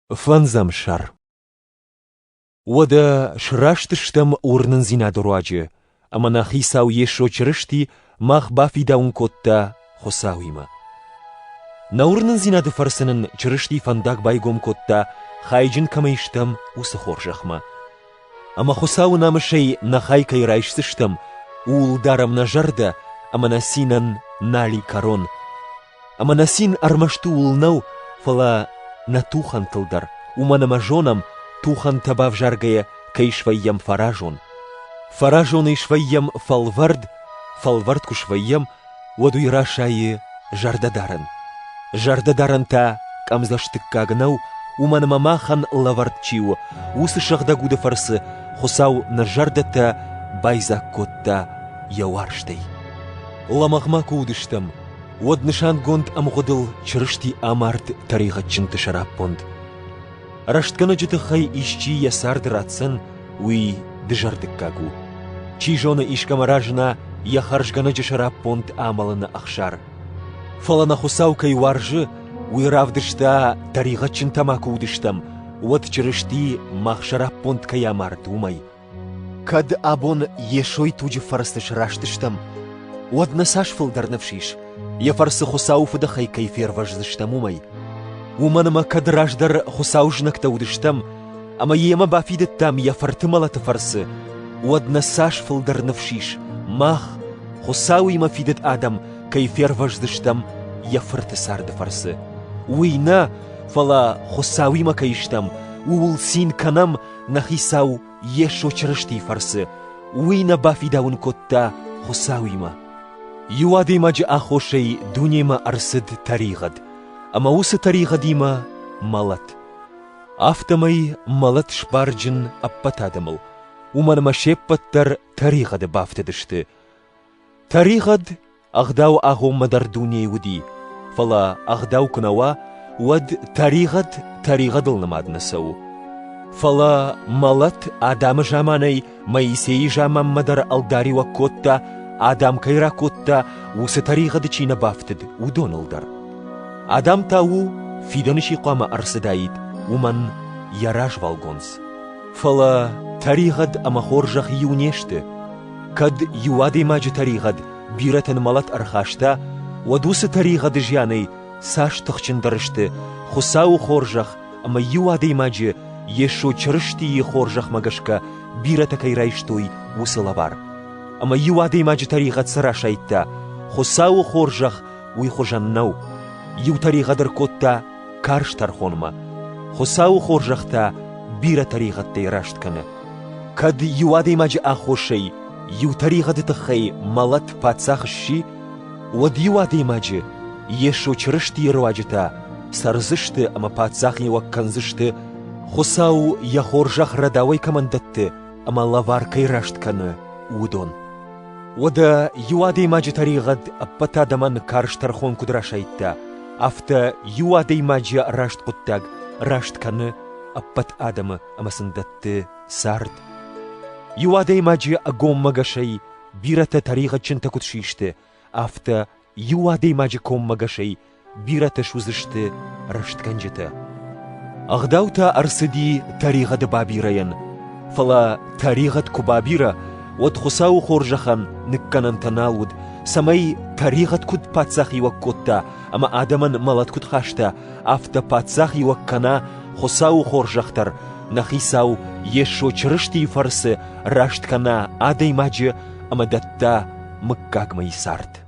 Фланзам шар. Ода шраштыштам урнын зинадураджы, амана хисау ешо чрышти мах бафи даун котта хосауима. На урнын зинады фарсынын чрышти фандак байгом котта хайджин камайштам усы хоржахма. Ама хосау намышей на хайкай райшсыштам, улдарам на жарда, амана синан нали карон. Амана син армашту улнау, фала на тухан тылдар, уманама жонам тухан табав жаргая кайшвайям фаражон. Фаражон ишвайям фалвард кушвайям вадуйра шайы жардадаран. Жардадаран та камзаштыккагнау уманама махан лавардчиу, усы шахдагуды фарсы хосау на жардата байза котта яварштей. Ламахма кудыштам, вад нышан гонд амгодыл чрышти амарт тарихатчын тышараппонд. Рашткана жытыхай ишчи ясардыратсын, уи дыжардыккагу. Чи жона ишкамаражына яхаржгана жышараппонд амалына ахшар. Фалана хосаукай варжы, уи равдышта тарихатчын тамакудыштам, вад чрышти махшараппонд каямарт умай. Кад абон ешой туджи фарстыш раштыштам, вад насаш фылдарнавшиш, я фарсы хосауфыда хай кайфер важдыштам умай. Уманама кадраждар хосаужнак таудыштам, ама ема бафидыттам я фартымалаты фарсы, вад насаш фылдарнавшиш, мах хосауи мафидыт адам кайфер важдыштам я фартысарды фарсы. Уйна фала хосауи макайштам, уул-син канам нахисау ешо чрышти фарсы, уйна бафидаун котта хосауима. Юадимаджи ахошей дунема арсыд таригад, ама усы таригадима малат. Автомай малат шпарджин аппатадамыл, уманама шеппаттар таригады бафтадышты. Таригад агдау агоммадар дуней уди, фала агдау кунава уад таригадылнамаднасау. Фала малат адамы жаманай Моисей жамаммадар алдарива котта, адам кайра котта усы таригады чина бафтыд удонылдар. Адам тау фидоныши қама арсыдайд, уман яраж валгонс. Фала таригад ама хоржах юнешты. Кад юады маджи таригад биратан малат архашта, вадусы таригады жяны саш тахчындарышты, хусау хоржах ама юады маджи ешо чрышти хоржах магашка бирата кайрайштой усылавар. Ама юады маджи таригад сарашайтта, хусау хоржах уй хожаннау. Ю таригадыр котта карштар хонма, хосау хоржахта бира таригаттай раштканы. Кад юады маджи ахошей, ю таригады тахай малат пацахши, вад юады маджи ешо чрышти рваджита, сарзышты ама пацахни вакканзышты, хосау я хоржах радавай командатты, ама лаваркай раштканы удон. Вада юады маджи таригад аппатадаман карштар хон кудрашайтта, Афта юадей маджи рашт куттаг, рашт каны аппат адамы амасындатты сард. Юадей маджи агом магашай, бирата тарига чынта кутшишты, афта юадей маджи ком магашай, бирата шузышты рашт канжыты. Агдаута арсыди таригады бабираян, фала таригад кубабира, вот хусау хоржахан ныкканан таналуд, самай таригат куд пацах юаккотта, ама адаман малат куд хашта, афта пацах юаккана хосау хоржахтар, нахисау ешо чрышти фарсы рашткана адай маджи, ама датта мыккагмай сард.